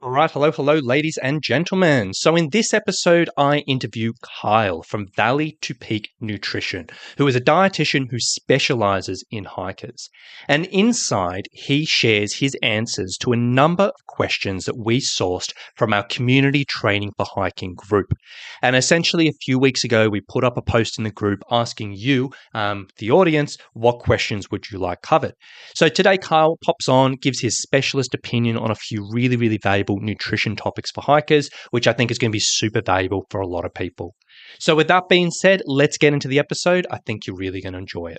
All right, hello, ladies and gentlemen. So, in this episode, I interview Kyle from Valley to Peak Nutrition, who is a dietitian who specializes in hikers. And inside, he shares his answers to a number of questions that we sourced from our community training for hiking group. And essentially, a few weeks ago, we put up a post in the group asking you, the audience, what questions would you like covered? So, today, Kyle pops on, gives his specialist opinion on a few really valuable nutrition topics for hikers, which I think is going to be super valuable for a lot of people. So with that being said, let's get into the episode. I think you're really going to enjoy it.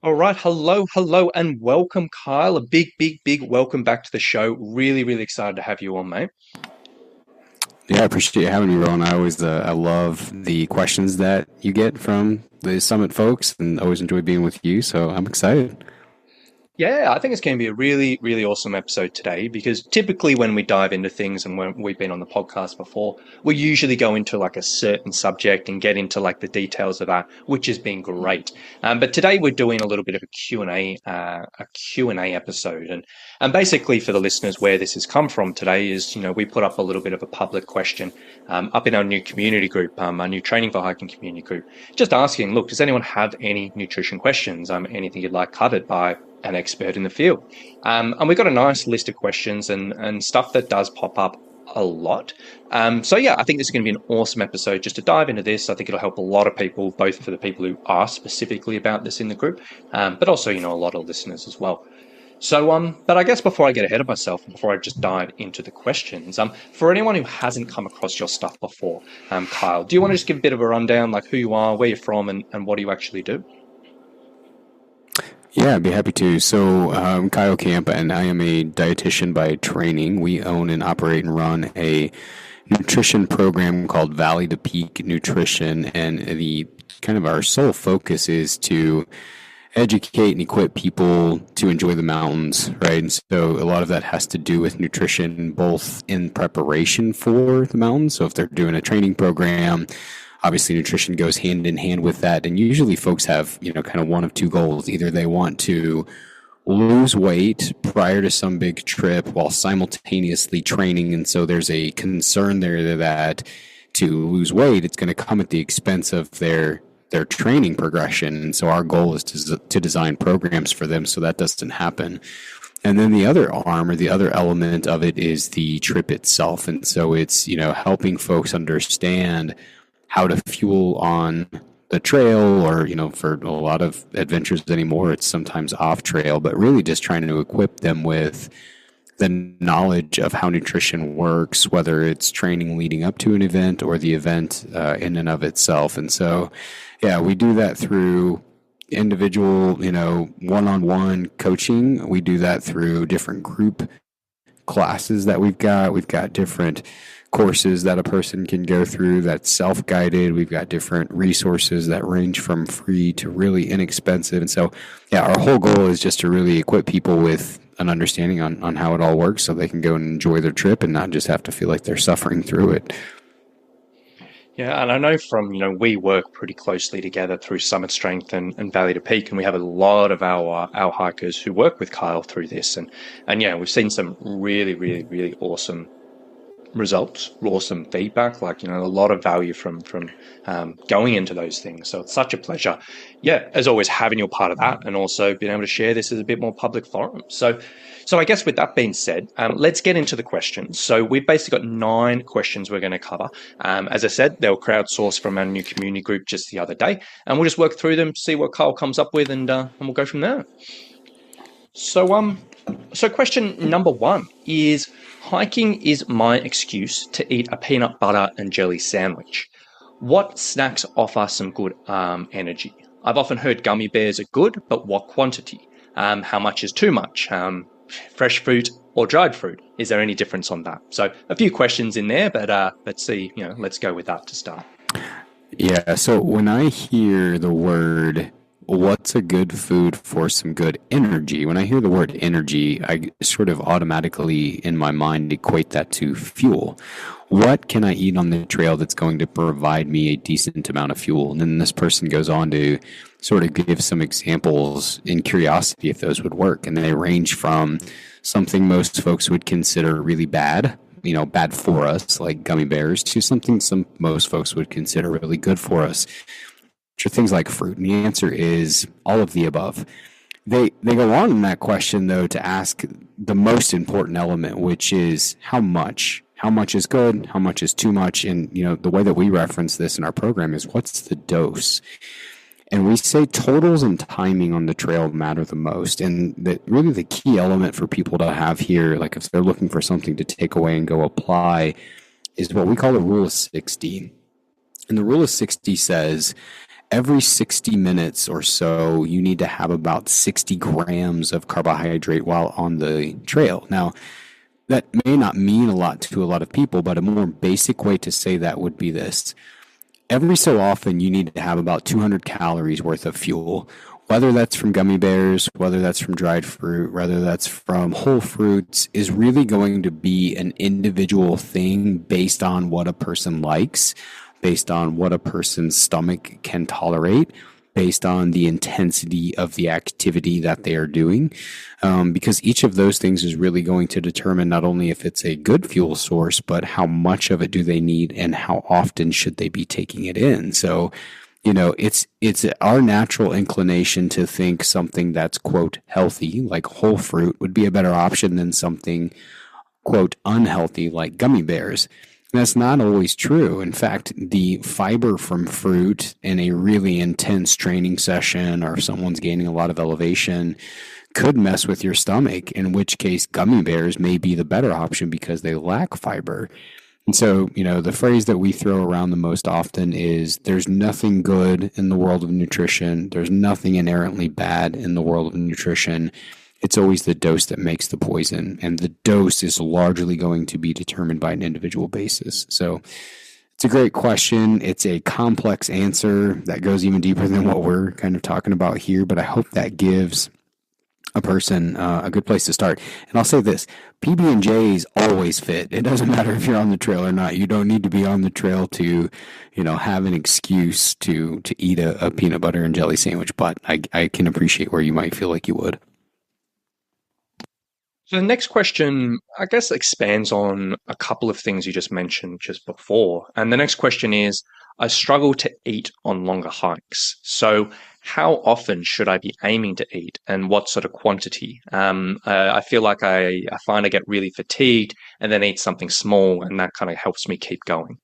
All right. Hello, and welcome, Kyle. A big welcome back to the show. Really excited to have you on, mate. Yeah, I appreciate you having me, Ron. I love the questions that you get from the Summit folks and always enjoy being with you. So I'm excited. Yeah, I think it's going to be a really awesome episode today because typically when we dive into things and when we've been on the podcast before, we usually go into like a certain subject and get into like the details of that, which has been great. But today we're doing a little bit of a Q&A episode. And basically for the listeners where this has come from today is, we put up a little bit of a public question up in our new community group, our new Training for Hiking community group, just asking, look, does anyone have any nutrition questions, anything you'd like covered by an expert in the field? And we've got a nice list of questions and stuff that does pop up a lot. So yeah, I think this is going to be an awesome episode just to dive into this. I think it'll help a lot of people, both for the people who ask specifically about this in the group, but also, a lot of listeners as well. So, but I guess before I get ahead of myself, before I just dive into the questions, for anyone who hasn't come across your stuff before, Kyle, do you want to just give a bit of a rundown, like who you are, where you're from, and what do you actually do? Yeah, I'd be happy to. So I'm Kyle Kamp, and I am a dietitian by training. We own and operate and run a nutrition program called Valley to Peak Nutrition, and the kind of our sole focus is to educate and equip people to enjoy the mountains, right? And so a lot of that has to do with nutrition, both in preparation for the mountains. So if they're doing a training program, obviously nutrition goes hand in hand with that. And usually folks have, kind of one of two goals. Either they want to lose weight prior to some big trip while simultaneously training. And so there's a concern there that to lose weight, it's going to come at the expense of their training progression. And so our goal is to design programs for them so that doesn't happen. And then the other arm or the other element of it is the trip itself. And so it's, helping folks understand how to fuel on the trail or, for a lot of adventures anymore, it's sometimes off trail, but really just trying to equip them with the knowledge of how nutrition works, whether it's training leading up to an event or the event in and of itself. And so, yeah, we do that through individual, one-on-one coaching. We do that through different group classes that we've got. We've got different courses that a person can go through that's self-guided. We've got different resources that range from free to really inexpensive. And so, yeah, our whole goal is just to really equip people with an understanding on how it all works so they can go and enjoy their trip and not just have to feel like they're suffering through it. Yeah, and I know from, we work pretty closely together through Summit Strength and Valley to Peak, and we have a lot of our hikers who work with Kyle through this. And yeah, we've seen some really awesome results, awesome feedback, like, a lot of value from going into those things. So it's such a pleasure. Yeah, as always, having your part of that and also being able to share this as a bit more public forum. So I guess with that being said, let's get into the questions. So we've basically got 9 questions we're going to cover. As I said, they were crowdsourced from our new community group just the other day, and we'll just work through them, see what Kyle comes up with, and we'll go from there. So question number 1 is, hiking is my excuse to eat a peanut butter and jelly sandwich. What snacks offer some good energy? I've often heard gummy bears are good, but what quantity? How much is too much? Fresh fruit or dried fruit? Is there any difference on that? So a few questions in there, but let's see, let's go with that to start. Yeah, so when I hear the word, what's a good food for some good energy? When I hear the word energy, I sort of automatically in my mind equate that to fuel. What can I eat on the trail that's going to provide me a decent amount of fuel? And then this person goes on to sort of give some examples in curiosity if those would work. And they range from something most folks would consider really bad, bad for us, like gummy bears, to something most folks would consider really good for us, which are things like fruit. And the answer is all of the above. They go on in that question, though, to ask the most important element, which is how much. How much is good? How much is too much? And, the way that we reference this in our program is what's the dose? And we say totals and timing on the trail matter the most. And really the key element for people to have here, like if they're looking for something to take away and go apply, is what we call the rule of 60. And the rule of 60 says every 60 minutes or so, you need to have about 60 grams of carbohydrate while on the trail. Now, that may not mean a lot to a lot of people, but a more basic way to say that would be this. Every so often, you need to have about 200 calories worth of fuel, whether that's from gummy bears, whether that's from dried fruit, whether that's from whole fruits, is really going to be an individual thing based on what a person likes, based on what a person's stomach can tolerate, based on the intensity of the activity that they are doing, because each of those things is really going to determine not only if it's a good fuel source, but how much of it do they need and how often should they be taking it in. So, it's our natural inclination to think something that's, quote, healthy, like whole fruit, would be a better option than something, quote, unhealthy, like gummy bears. That's not always true. In fact, the fiber from fruit in a really intense training session, or if someone's gaining a lot of elevation, could mess with your stomach, in which case gummy bears may be the better option because they lack fiber. And so, the phrase that we throw around the most often is there's nothing good in the world of nutrition. There's nothing inherently bad in the world of nutrition. It's always the dose that makes the poison, and the dose is largely going to be determined by an individual basis. So it's a great question. It's a complex answer that goes even deeper than what we're kind of talking about here, but I hope that gives a person a good place to start. And I'll say this, PB&Js always fit. It doesn't matter if you're on the trail or not. You don't need to be on the trail to, have an excuse to eat a peanut butter and jelly sandwich, but I can appreciate where you might feel like you would. So the next question, I guess, expands on a couple of things you just mentioned just before. And the next question is, I struggle to eat on longer hikes. So how often should I be aiming to eat, and what sort of quantity? I feel like I find I get really fatigued and then eat something small, and that kind of helps me keep going.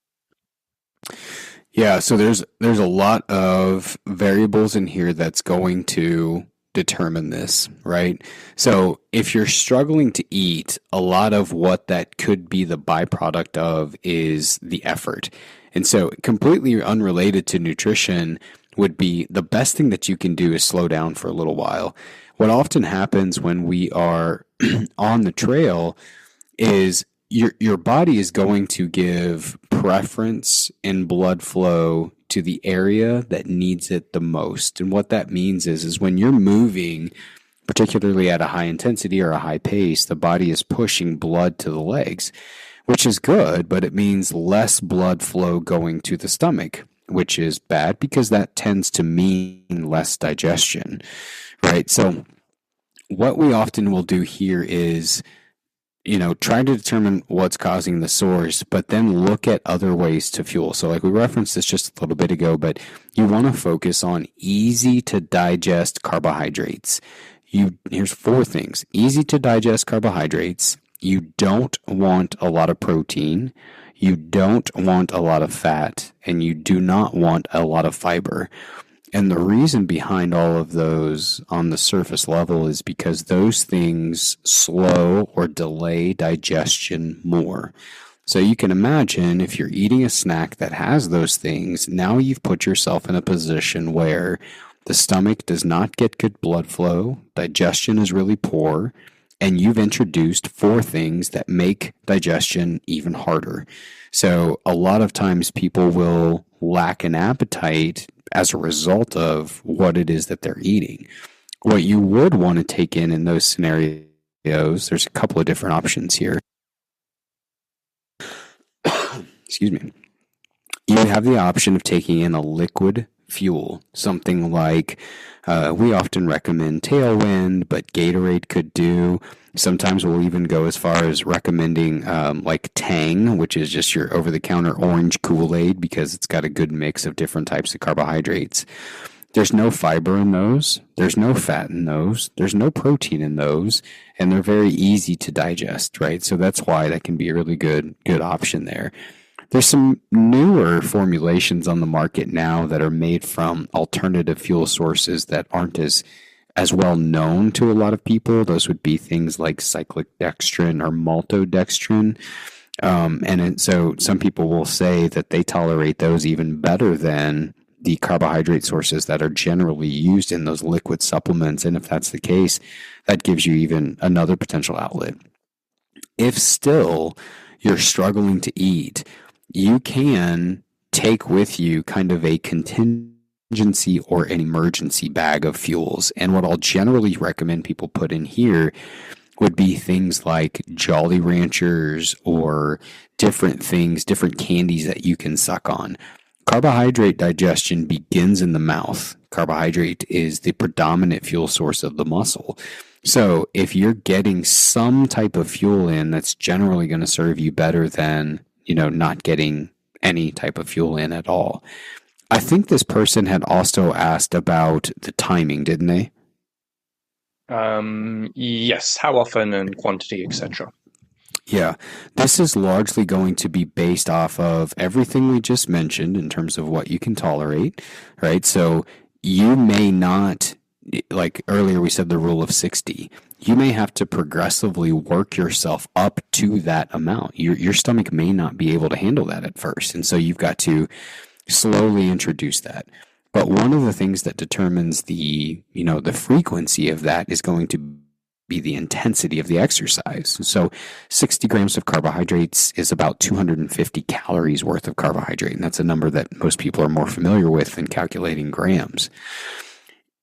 Yeah, so there's a lot of variables in here that's going to determine this, right? So if you're struggling to eat, a lot of what that could be the byproduct of is the effort. And so completely unrelated to nutrition would be the best thing that you can do is slow down for a little while. What often happens when we are on the trail is your body is going to give preference in blood flow to the area that needs it the most. And what that means is when you're moving, particularly at a high intensity or a high pace, the body is pushing blood to the legs, which is good, but it means less blood flow going to the stomach, which is bad because that tends to mean less digestion, right? So what we often will do here is try to determine what's causing the source, but then look at other ways to fuel. So like we referenced this just a little bit ago, but you want to focus on easy to digest carbohydrates. Here's 4 things. Easy to digest carbohydrates. You don't want a lot of protein. You don't want a lot of fat, and you do not want a lot of fiber. And the reason behind all of those on the surface level is because those things slow or delay digestion more. So you can imagine if you're eating a snack that has those things, now you've put yourself in a position where the stomach does not get good blood flow, digestion is really poor, and you've introduced 4 things that make digestion even harder. So a lot of times people will lack an appetite as a result of what it is that they're eating. What you would want to take in those scenarios, there's a couple of different options here. Excuse me. You have the option of taking in a liquid fuel. Something like we often recommend Tailwind, but Gatorade could do. Sometimes we'll even go as far as recommending like Tang, which is just your over-the-counter orange Kool-Aid, because it's got a good mix of different types of carbohydrates. There's no fiber in those. There's no fat in those. There's no protein in those, and they're very easy to digest, right? So that's why that can be a really good option there. There's some newer formulations on the market now that are made from alternative fuel sources that aren't as well known to a lot of people. Those would be things like cyclic dextrin or maltodextrin. So some people will say that they tolerate those even better than the carbohydrate sources that are generally used in those liquid supplements. And if that's the case, that gives you even another potential outlet. If still you're struggling to eat, you can take with you kind of a contingency or an emergency bag of fuels. And what I'll generally recommend people put in here would be things like Jolly Ranchers or different things, different candies that you can suck on. Carbohydrate digestion begins in the mouth. Carbohydrate is the predominant fuel source of the muscle. So if you're getting some type of fuel in, that's generally going to serve you better than, not getting any type of fuel in at all. I think this person had also asked about the timing, didn't they? Yes. How often and quantity, etc. Yeah, this is largely going to be based off of everything we just mentioned in terms of what you can tolerate, right? So you may not, like earlier we said the rule of 60, you may have to progressively work yourself up to that amount. Your stomach may not be able to handle that at first, and so you've got to slowly introduce that. But one of the things that determines the frequency of that is going to be the intensity of the exercise. So 60 grams of carbohydrates is about 250 calories worth of carbohydrate. And that's a number that most people are more familiar with than calculating grams.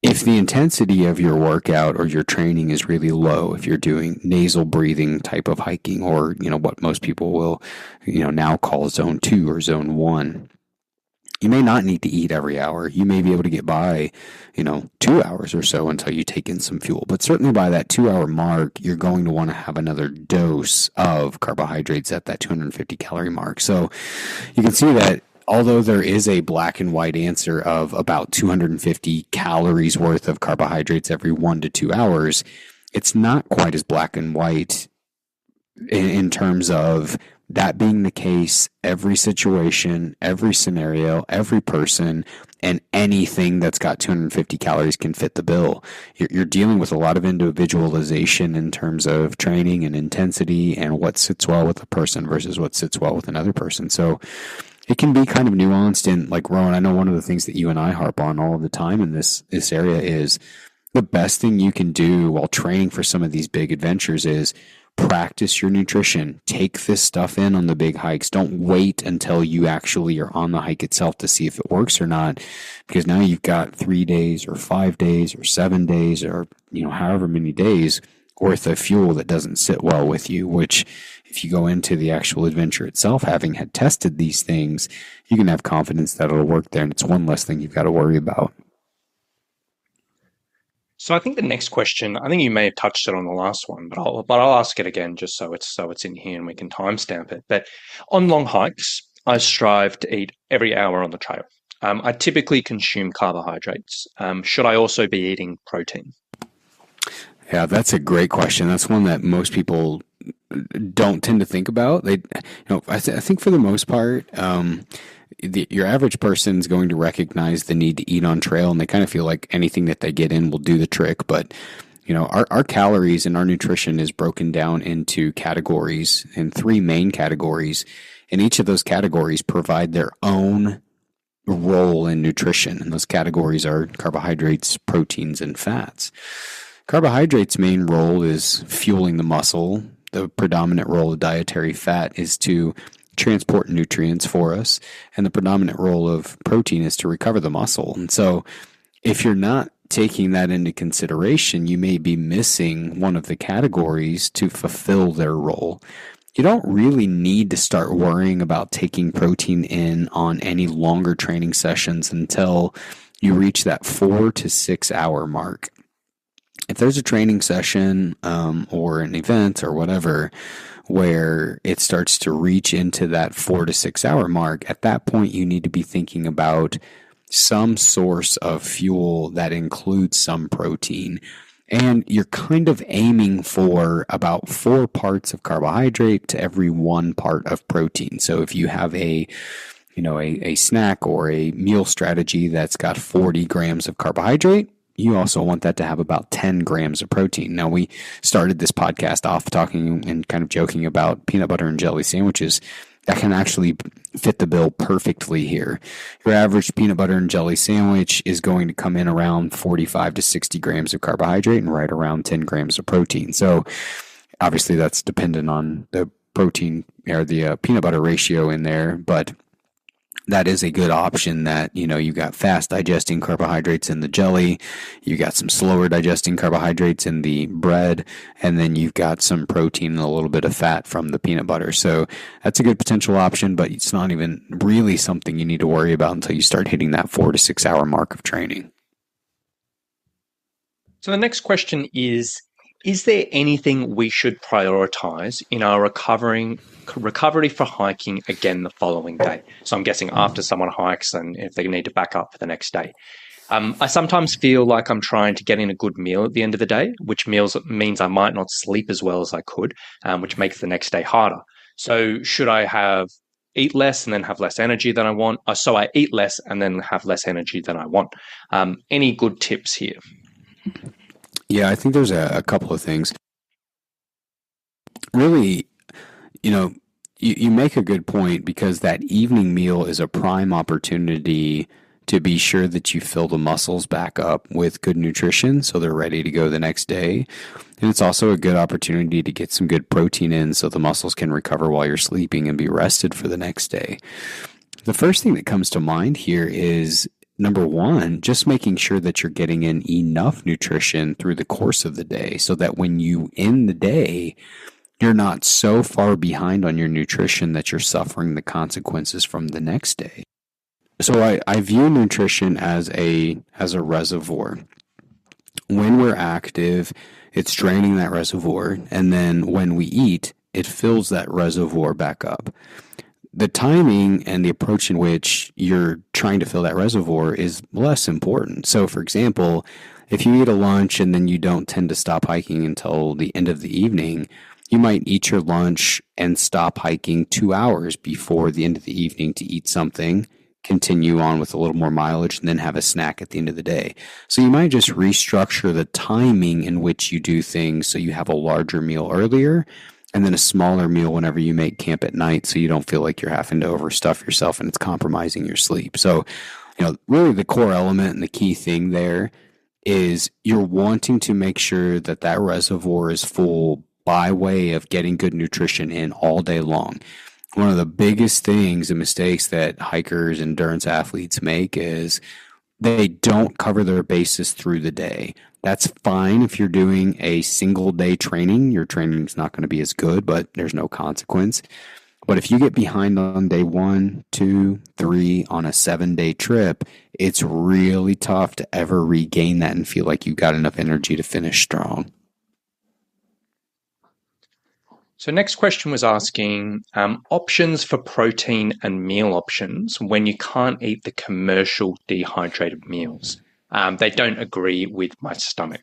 If the intensity of your workout or your training is really low, if you're doing nasal breathing type of hiking, or, what most people will, now call zone 2 or zone 1, you may not need to eat every hour. You may be able to get by, 2 hours or so until you take in some fuel. But certainly by that 2-hour mark, you're going to want to have another dose of carbohydrates at that 250 calorie mark. So you can see that although there is a black and white answer of about 250 calories worth of carbohydrates every 1 to 2 hours, it's not quite as black and white in terms of that being the case, every situation, every scenario, every person, and anything that's got 250 calories can fit the bill. You're dealing with a lot of individualization in terms of training and intensity and what sits well with a person versus what sits well with another person. So it can be kind of nuanced. And like Rowan, I know one of the things that you and I harp on all of the time in this area is the best thing you can do while training for some of these big adventures is practice your nutrition. Take this stuff in on the big hikes. Don't wait until you actually are on the hike itself to see if it works or not, because now you've got 3 days or 5 days or 7 days or, however many days worth of fuel that doesn't sit well with you, which if you go into the actual adventure itself, having had tested these things, you can have confidence that it'll work there. And it's one less thing you've got to worry about. So I think the next question, I think you may have touched it on the last one, but I'll ask it again just so it's in here and we can timestamp it. But on long hikes, I strive to eat every hour on the trail. I typically consume carbohydrates. Should I also be eating protein? Yeah, that's a great question. That's one that most people don't tend to think about. I think for the most part, your average person is going to recognize the need to eat on trail, and they kind of feel like anything that they get in will do the trick. But our calories and our nutrition is broken down into categories, in 3 main categories, and each of those categories provide their own role in nutrition. And those categories are carbohydrates, proteins, and fats. Carbohydrates' main role is fueling the muscle. The predominant role of dietary fat is to transport nutrients for us, and the predominant role of protein is to recover the muscle. And so if you're not taking that into consideration, you may be missing one of the categories to fulfill their role. you don't really need to start worrying about taking protein in on any longer training sessions until you reach that 4 to 6 hour mark. If there's a training session or an event or whatever where it starts to reach into that 4 to 6 hour mark, at that point you need to be thinking about some source of fuel that includes some protein. And you're kind of aiming for about 4 parts of carbohydrate to every 1 part of protein. So if you have a snack or a meal strategy that's got 40 grams of carbohydrate, you also want that to have about 10 grams of protein. Now, we started this podcast off talking and kind of joking about peanut butter and jelly sandwiches. That can actually fit the bill perfectly here. Your average peanut butter and jelly sandwich is going to come in around 45 to 60 grams of carbohydrate and right around 10 grams of protein. So obviously that's dependent on the protein or the peanut butter ratio in there, but that is a good option that, you got fast digesting carbohydrates in the jelly, you got some slower digesting carbohydrates in the bread, and then you've got some protein and a little bit of fat from the peanut butter. So that's a good potential option, but it's not even really something you need to worry about until you start hitting that 4 to 6 hour mark of training. So the next question is there anything we should prioritize in our recovery for hiking again the following day? So I'm guessing after someone hikes and if they need to back up for the next day. I sometimes feel like I'm trying to get in a good meal at the end of the day, which means I might not sleep as well as I could, which makes the next day harder. So should I eat less and then have less energy than I want? So I eat less and then have less energy than I want. Any good tips here? Yeah, I think there's a couple of things. Really, you make a good point, because that evening meal is a prime opportunity to be sure that you fill the muscles back up with good nutrition so they're ready to go the next day. And it's also a good opportunity to get some good protein in so the muscles can recover while you're sleeping and be rested for the next day. The first thing that comes to mind here is, number one, just making sure that you're getting in enough nutrition through the course of the day so that when you end the day, you're not so far behind on your nutrition that you're suffering the consequences from the next day. So I view nutrition as a reservoir. When we're active, it's draining that reservoir, and then when we eat, it fills that reservoir back up. The timing and the approach in which you're trying to fill that reservoir is less important. So, for example, if you eat a lunch and then you don't tend to stop hiking until the end of the evening, you might eat your lunch and stop hiking 2 hours before the end of the evening to eat something, continue on with a little more mileage, and then have a snack at the end of the day. So you might just restructure the timing in which you do things so you have a larger meal earlier and then a smaller meal whenever you make camp at night, so you don't feel like you're having to overstuff yourself and it's compromising your sleep. So, really the core element and the key thing there is you're wanting to make sure that that reservoir is full by way of getting good nutrition in all day long. One of the biggest things and mistakes that hikers, endurance athletes make is they don't cover their bases through the day. That's fine if you're doing a single day training. Your training is not going to be as good, but there's no consequence. But if you get behind on day 1, 2, 3 on a 7-day trip, it's really tough to ever regain that and feel like you got enough energy to finish strong. So next question was asking options for protein and meal options when you can't eat the commercial dehydrated meals. They don't agree with my stomach.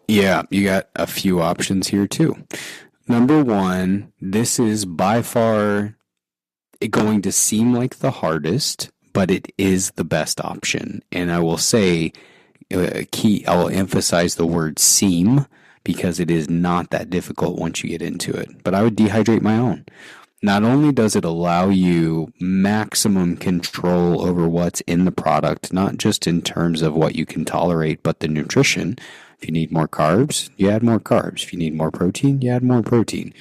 Yeah, you got a few options here too. Number one, this is by far going to seem like the hardest, but it is the best option. And I will say, I will emphasize the word seem, because it is not that difficult once you get into it. But I would dehydrate my own. Not only does it allow you maximum control over what's in the product, not just in terms of what you can tolerate, but the nutrition. If you need more carbs, you add more carbs. If you need more protein, you add more protein.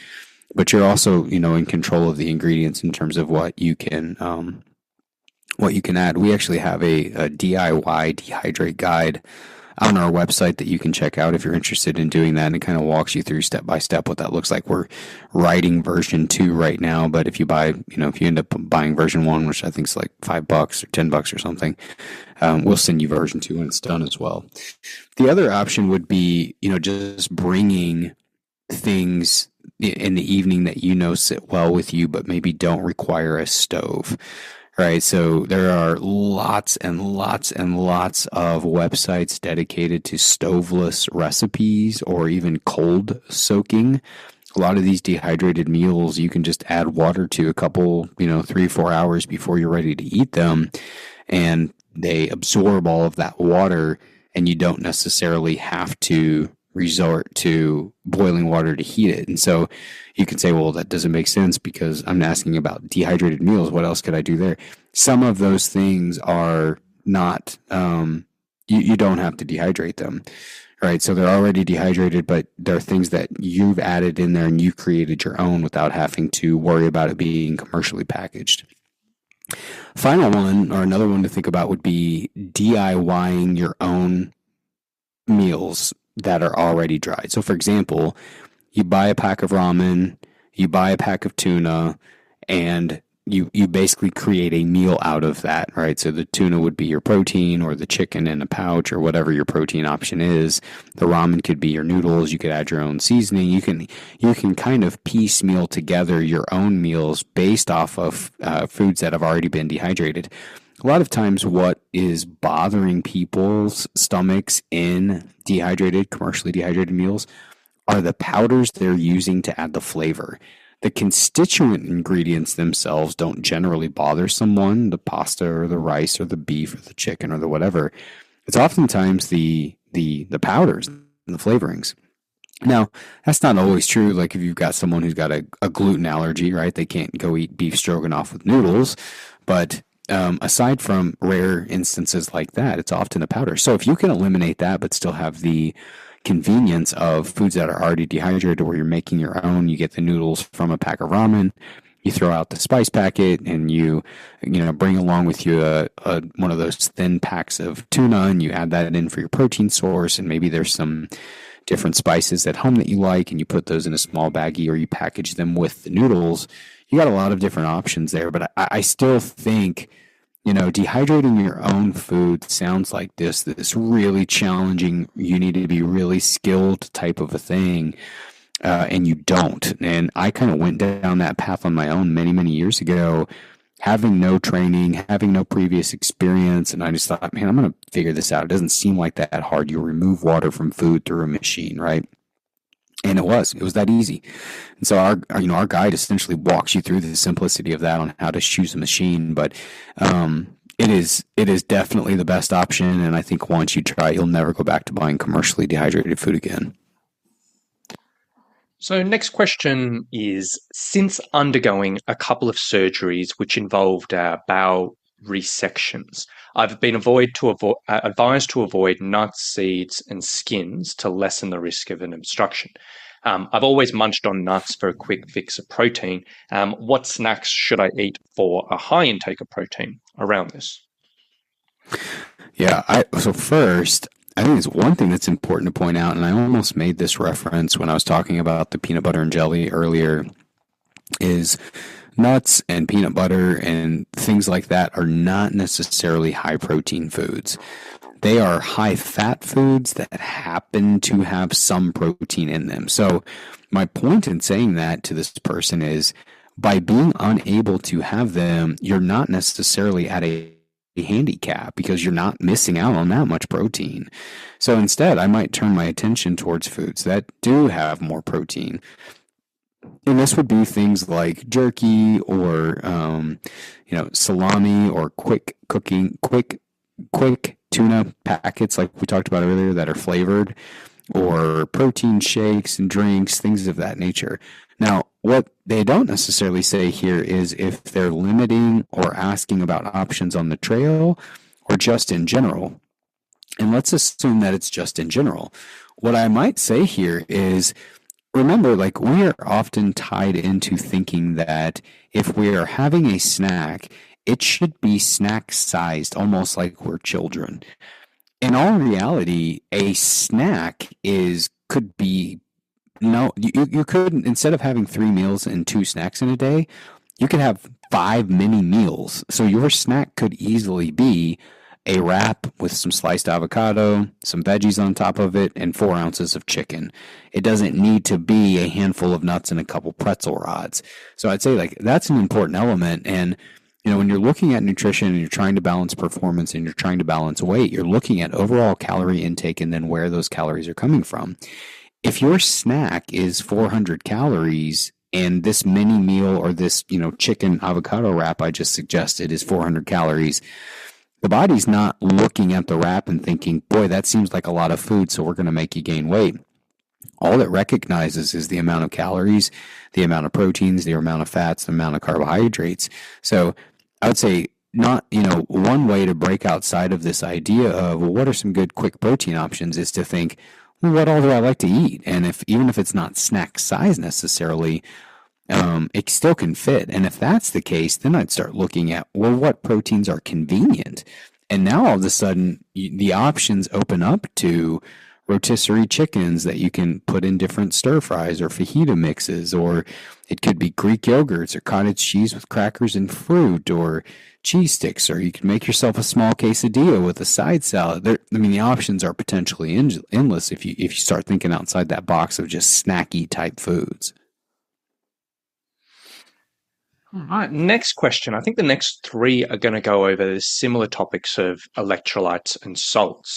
But you're also, in control of the ingredients in terms of what you can add. We actually have a DIY dehydrate guide on our website that you can check out if you're interested in doing that, and it kind of walks you through step by step what that looks like. We're writing version 2 right now, but if you buy, if you end up buying version 1, which I think is like $5 or $10 or something, we'll send you version 2 when it's done as well. The other option would be, just bringing things in the evening that sit well with you, but maybe don't require a stove, right? So there are lots and lots and lots of websites dedicated to stoveless recipes or even cold soaking. A lot of these dehydrated meals, you can just add water to a couple, 3-4 hours before you're ready to eat them, and they absorb all of that water, and you don't necessarily have to resort to boiling water to heat it. And so you can say, well, that doesn't make sense because I'm asking about dehydrated meals. What else could I do there? Some of those things are not, you don't have to dehydrate them, right? So they're already dehydrated, but they're things that you've added in there and you've created your own without having to worry about it being commercially packaged. Final one, or another one to think about, would be DIYing your own meals that are already dried. So for example, you buy a pack of ramen, you buy a pack of tuna, and you basically create a meal out of that, right? So the tuna would be your protein, or the chicken in a pouch, or whatever your protein option is. The ramen could be your noodles. You could add your own seasoning. You can kind of piecemeal together your own meals based off of foods that have already been dehydrated. A lot of times what is bothering people's stomachs in commercially dehydrated meals are the powders they're using to add the flavor. The constituent ingredients themselves don't generally bother someone, the pasta or the rice or the beef or the chicken or the whatever. It's oftentimes the powders and the flavorings. Now, that's not always true. Like if you've got someone who's got a gluten allergy, right? They can't go eat beef stroganoff with noodles, but aside from rare instances like that, it's often a powder. So if you can eliminate that, but still have the convenience of foods that are already dehydrated where you're making your own, you get the noodles from a pack of ramen, you throw out the spice packet, and you bring along with you one of those thin packs of tuna, and you add that in for your protein source, and maybe there's some different spices at home that you like, and you put those in a small baggie, or you package them with the noodles. You got a lot of different options there, but I still think, dehydrating your own food sounds like this really challenging, you need to be really skilled type of a thing, and you don't. And I kind of went down that path on my own many, many years ago, having no training, having no previous experience, and I just thought, man, I'm going to figure this out. It doesn't seem like that hard. You remove water from food through a machine, right? And it was that easy. And so our guide essentially walks you through the simplicity of that on how to choose a machine. But it is definitely the best option. And I think once you try it, you'll never go back to buying commercially dehydrated food again. So next question is, since undergoing a couple of surgeries which involved bowel resections, I've been advised to avoid nuts, seeds, and skins to lessen the risk of an obstruction. I've always munched on nuts for a quick fix of protein. What snacks should I eat for a high intake of protein around this? Yeah, so first, I think it's one thing that's important to point out, and I almost made this reference when I was talking about the peanut butter and jelly earlier, is nuts and peanut butter and things like that are not necessarily high protein foods. They are high fat foods that happen to have some protein in them. So my point in saying that to this person is, by being unable to have them, you're not necessarily at a handicap because you're not missing out on that much protein. So instead, I might turn my attention towards foods that do have more protein. And this would be things like jerky or, salami, or quick tuna packets like we talked about earlier that are flavored, or protein shakes and drinks, things of that nature. Now, what they don't necessarily say here is if they're limiting or asking about options on the trail or just in general. And let's assume that it's just in general. What I might say here is, remember, like, we are often tied into thinking that if we are having a snack, it should be snack sized, almost like we're children. in all reality, a snack could be no, you could, instead of having 3 meals and 2 snacks in a day, you could have 5 mini meals. So your snack could easily be a wrap with some sliced avocado, some veggies on top of it, and 4 ounces of chicken. It doesn't need to be a handful of nuts and a couple pretzel rods. So I'd say like that's an important element. And when you're looking at nutrition and you're trying to balance performance and you're trying to balance weight, you're looking at overall calorie intake and then where those calories are coming from. If your snack is 400 calories and this mini meal or this, chicken avocado wrap I just suggested is 400 calories, the body's not looking at the wrap and thinking, boy, that seems like a lot of food, so we're going to make you gain weight. All it recognizes is the amount of calories, the amount of proteins, the amount of fats, the amount of carbohydrates. So I would say not, one way to break outside of this idea of, well, what are some good quick protein options is to think, well, what all do I like to eat? And even if it's not snack size necessarily, it still can fit. And if that's the case, then I'd start looking at, well, what proteins are convenient? And now all of a sudden, the options open up to rotisserie chickens that you can put in different stir fries or fajita mixes, or it could be Greek yogurts or cottage cheese with crackers and fruit, or cheese sticks, or you can make yourself a small quesadilla with a side salad. The options are potentially endless if you start thinking outside that box of just snacky type foods. All right, next question. I think the next three are going to go over the similar topics of electrolytes and salts.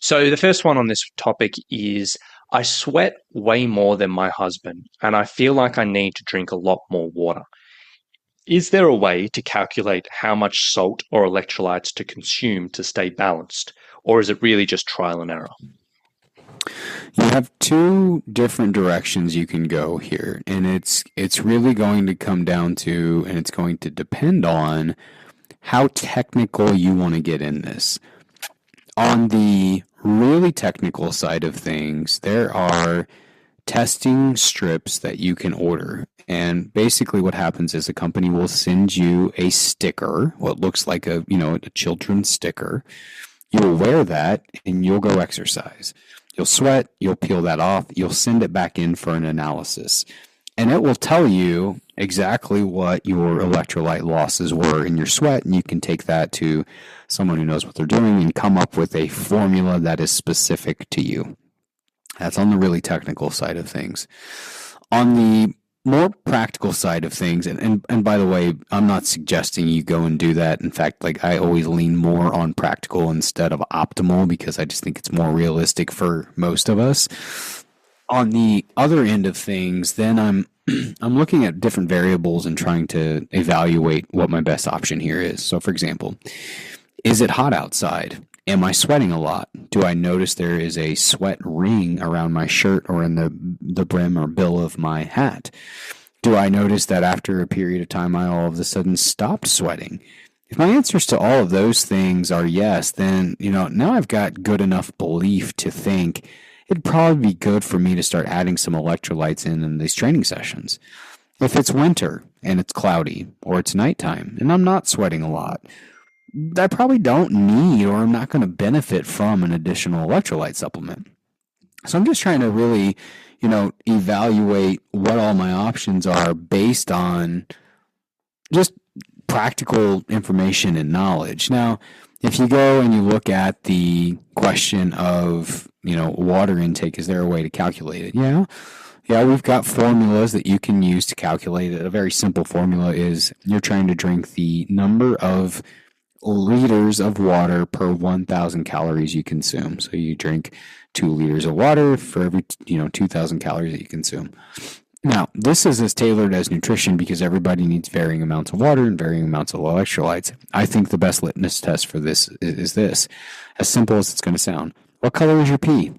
So the first one on this topic is, I sweat way more than my husband, and I feel like I need to drink a lot more water. Is there a way to calculate how much salt or electrolytes to consume to stay balanced, or is it really just trial and error? You have two different directions you can go here, and it's really going to come down to, and it's going to depend on how technical you want to get in this. On the really technical side of things, there are testing strips that you can order. And basically what happens is a company will send you a sticker, what looks like a children's sticker. You'll wear that and you'll go exercise. You'll sweat, you'll peel that off, you'll send it back in for an analysis. And it will tell you exactly what your electrolyte losses were in your sweat, and you can take that to someone who knows what they're doing and come up with a formula that is specific to you. That's on the really technical side of things. On the more practical side of things, and by the way, I'm not suggesting you go and do that. In fact, I always lean more on practical instead of optimal because I just think it's more realistic for most of us. On the other end of things, then I'm looking at different variables and trying to evaluate what my best option here is. So, for example, is it hot outside? Am I sweating a lot? Do I notice there is a sweat ring around my shirt or in the brim or bill of my hat? Do I notice that after a period of time I all of a sudden stopped sweating? If my answers to all of those things are yes, then now I've got good enough belief to think it'd probably be good for me to start adding some electrolytes in these training sessions. If it's winter and it's cloudy or it's nighttime and I'm not sweating a lot, I probably don't need, or I'm not going to benefit from, an additional electrolyte supplement. So I'm just trying to really, evaluate what all my options are based on just practical information and knowledge. Now, if you go and you look at the question of, water intake, is there a way to calculate it? Yeah, we've got formulas that you can use to calculate it. A very simple formula is you're trying to drink the number of liters of water per 1,000 calories you consume. So you drink 2 liters of water for every 2,000 calories that you consume. Now, this is as tailored as nutrition because everybody needs varying amounts of water and varying amounts of electrolytes. I think the best litmus test for this is this, as simple as it's going to sound. What color is your pee?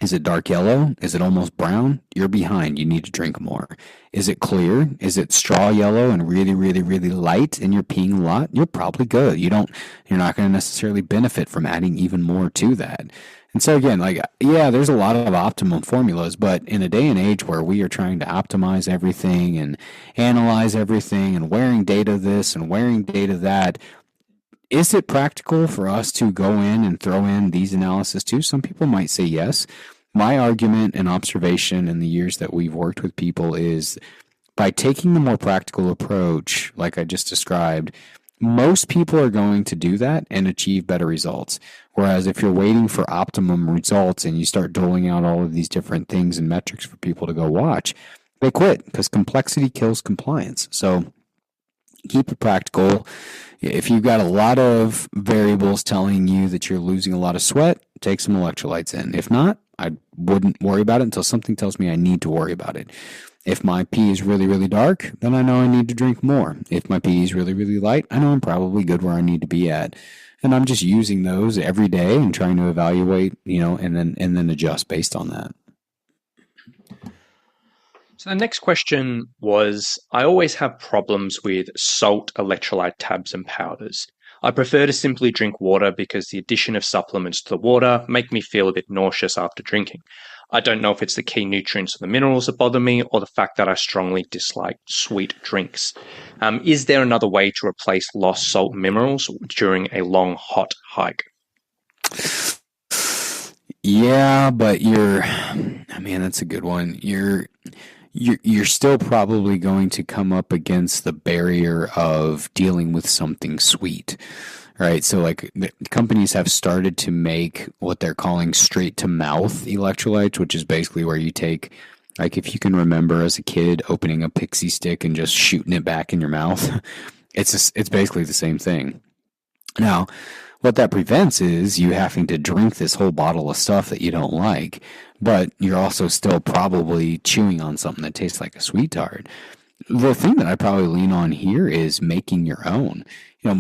Is it dark yellow? Is it almost brown? You're behind. You need to drink more. Is it clear? Is it straw yellow and really, really, really light and you're peeing a lot? You're probably good. You're not going to necessarily benefit from adding even more to that. And so again, there's a lot of optimum formulas, but in a day and age where we are trying to optimize everything and analyze everything and wearing data this and wearing data that, is it practical for us to go in and throw in these analysis too? Some people might say yes. My argument and observation in the years that we've worked with people is by taking the more practical approach, like I just described, most people are going to do that and achieve better results. Whereas if you're waiting for optimum results and you start doling out all of these different things and metrics for people to go watch, they quit because complexity kills compliance. So keep it practical. If you've got a lot of variables telling you that you're losing a lot of sweat, take some electrolytes in. If not, I wouldn't worry about it until something tells me I need to worry about it. If my pee is really, really dark, then I know I need to drink more. If my pee is really, really light, I know I'm probably good where I need to be at. And I'm just using those every day and trying to evaluate, and then adjust based on that. So the next question was, I always have problems with salt electrolyte tabs and powders. I prefer to simply drink water because the addition of supplements to the water make me feel a bit nauseous after drinking. I don't know if it's the key nutrients or the minerals that bother me or the fact that I strongly dislike sweet drinks. Is there another way to replace lost salt minerals during a long, hot hike? Yeah, but that's a good one. You're still probably going to come up against the barrier of dealing with something sweet, right? So like the companies have started to make what they're calling straight to mouth electrolytes, which is basically where you take, like if you can remember as a kid opening a pixie stick and just shooting it back in your mouth, it's basically the same thing. Now, what that prevents is you having to drink this whole bottle of stuff that you don't like, but you're also still probably chewing on something that tastes like a sweet tart. The thing that I probably lean on here is making your own.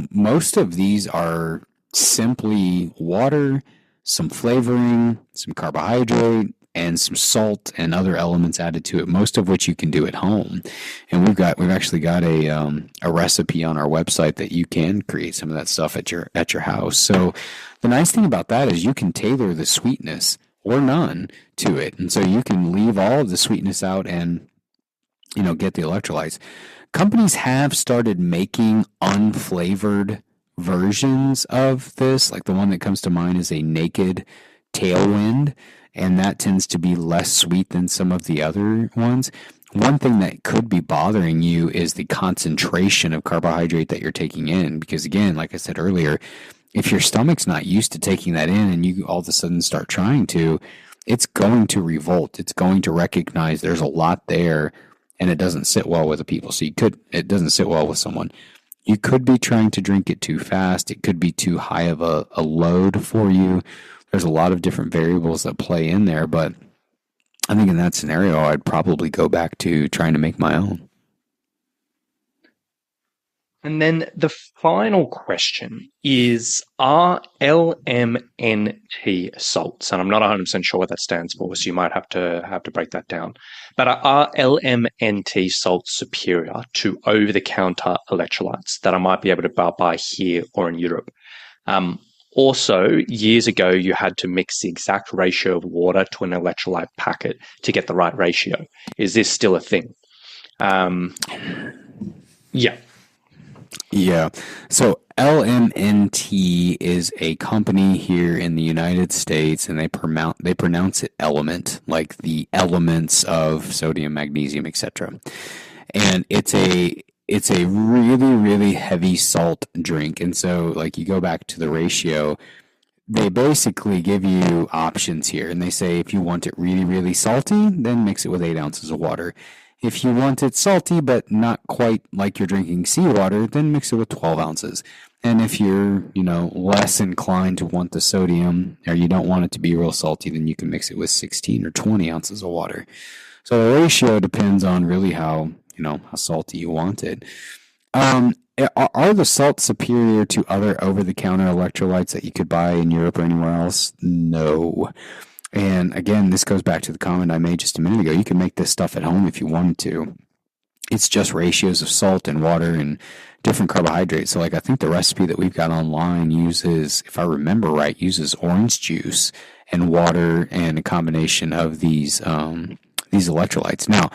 Most of these are simply water, some flavoring, some carbohydrate, and some salt and other elements added to it, most of which you can do at home. And we've actually got a recipe on our website that you can create some of that stuff at your house. So the nice thing about that is you can tailor the sweetness or none to it. And so you can leave all of the sweetness out and, get the electrolytes. Companies have started making unflavored versions of this. Like the one that comes to mind is a Naked Tailwind, and that tends to be less sweet than some of the other ones. One thing that could be bothering you is the concentration of carbohydrate that you're taking in, because again, like I said earlier, if your stomach's not used to taking that in and you all of a sudden start trying to, it's going to revolt. It's going to recognize there's a lot there and it doesn't sit well with the people. So it doesn't sit well with someone. You could be trying to drink it too fast. It could be too high of a load for you. There's a lot of different variables that play in there, but I think in that scenario, I'd probably go back to trying to make my own. And then the final question is, are LMNT salts, and I'm not 100% sure what that stands for, so you might have to break that down, but are LMNT salts superior to over-the-counter electrolytes that I might be able to buy here or in Europe? Also, years ago, you had to mix the exact ratio of water to an electrolyte packet to get the right ratio. Is this still a thing? Yeah. Yeah. So LMNT is a company here in the United States, and they pronounce it element, like the elements of sodium, magnesium, etc. And it's a really, really heavy salt drink. And so, like, you go back to the ratio, they basically give you options here. And they say if you want it really, really salty, then mix it with 8 ounces of water. If you want it salty, but not quite like you're drinking seawater, then mix it with 12 ounces. And if you're, less inclined to want the sodium, or you don't want it to be real salty, then you can mix it with 16 or 20 ounces of water. So the ratio depends on really how salty you want it. Are the salts superior to other over-the-counter electrolytes that you could buy in Europe or anywhere else? No. And again, this goes back to the comment I made just a minute ago. You can make this stuff at home if you wanted to. It's just ratios of salt and water and different carbohydrates. So, like, I think the recipe that we've got online uses, if I remember right, uses orange juice and water and a combination of these electrolytes. Now,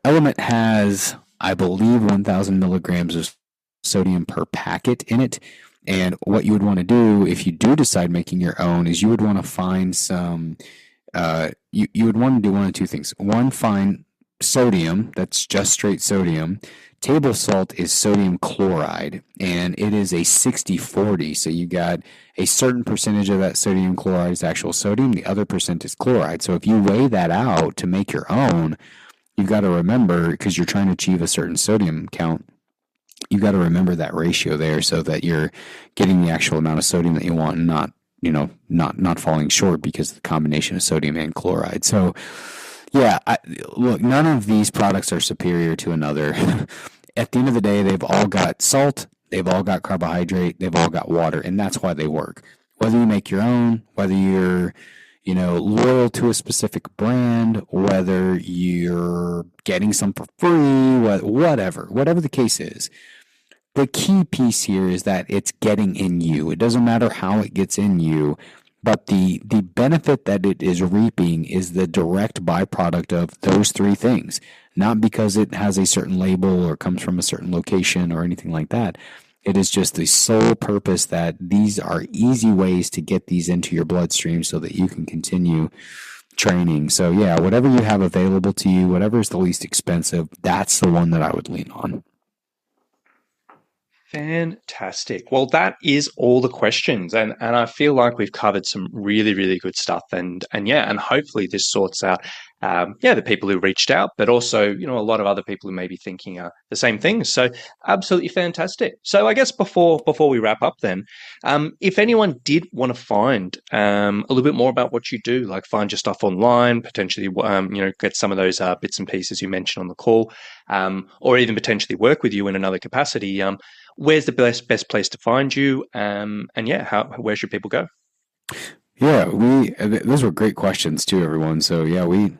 Element has, I believe, 1,000 milligrams of sodium per packet in it. And what you would want to do if you do decide making your own is you would want to find some, you would want to do one of two things. One, find sodium that's just straight sodium. Table salt is sodium chloride, and it is a 60-40. So you got a certain percentage of that sodium chloride is actual sodium, the other percent is chloride. So if you weigh that out to make your own, you've got to remember, because you're trying to achieve a certain sodium count, you got to remember that ratio there so that you're getting the actual amount of sodium that you want and not falling short because of the combination of sodium and chloride. So yeah, look, none of these products are superior to another. At the end of the day, they've all got salt, they've all got carbohydrate, they've all got water, and that's why they work. Whether you make your own, whether you're loyal to a specific brand, whether you're getting some for free, whatever the case is, the key piece here is that it's getting in you. It doesn't matter how it gets in you, but the benefit that it is reaping is the direct byproduct of those three things, not because it has a certain label or comes from a certain location or anything like that. It is just the sole purpose that these are easy ways to get these into your bloodstream so that you can continue training. So yeah, whatever you have available to you, whatever is the least expensive, that's the one that I would lean on. Fantastic. Well, that is all the questions, and I feel like we've covered some really, really good stuff, and hopefully this sorts out the people who reached out, but also a lot of other people who may be thinking the same things. So absolutely fantastic. So I guess before we wrap up, then, if anyone did want to find a little bit more about what you do, like find your stuff online, potentially get some of those bits and pieces you mentioned on the call, or even potentially work with you in another capacity. Where's the best place to find you? Where should people go? Yeah, those were great questions too, everyone. So yeah, we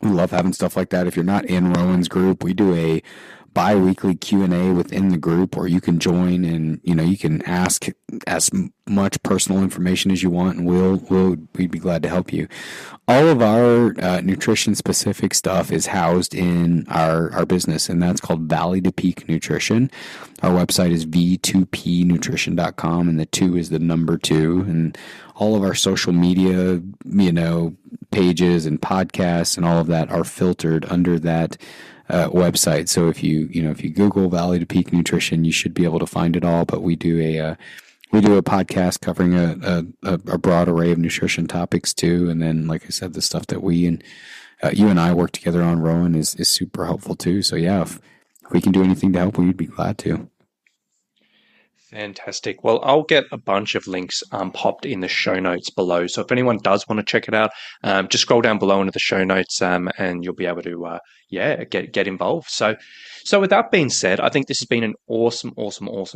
love having stuff like that. If you're not in Rowan's group, we do a bi-weekly Q&A within the group where you can join and you can ask as much personal information as you want, and we'd be glad to help you. All of our nutrition specific stuff is housed in our business, and that's called Valley to Peak Nutrition. Our website is v2pnutrition.com, and the 2 is the number 2, and all of our social media pages and podcasts and all of that are filtered under that website. So if you Google Valley to Peak Nutrition, you should be able to find it all. But we do a podcast covering a broad array of nutrition topics too. And then, like I said, the stuff that you and I work together on, Rowan, is super helpful too. So yeah, if we can do anything to help, we'd be glad to. Fantastic. Well, I'll get a bunch of links popped in the show notes below. So if anyone does want to check it out, just scroll down below into the show notes, and you'll be able to get involved. So with that being said, I think this has been an awesome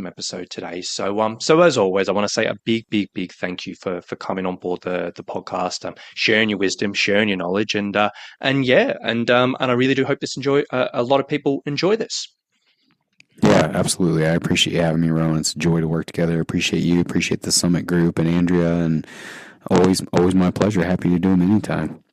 episode today. So as always, I want to say a big thank you for coming on board the podcast, sharing your wisdom, sharing your knowledge, and I really do hope a lot of people enjoy this. Yeah, absolutely. I appreciate you having me, Rowan. It's a joy to work together. Appreciate you. Appreciate the Summit Group and Andrea, and always my pleasure. Happy to do them anytime.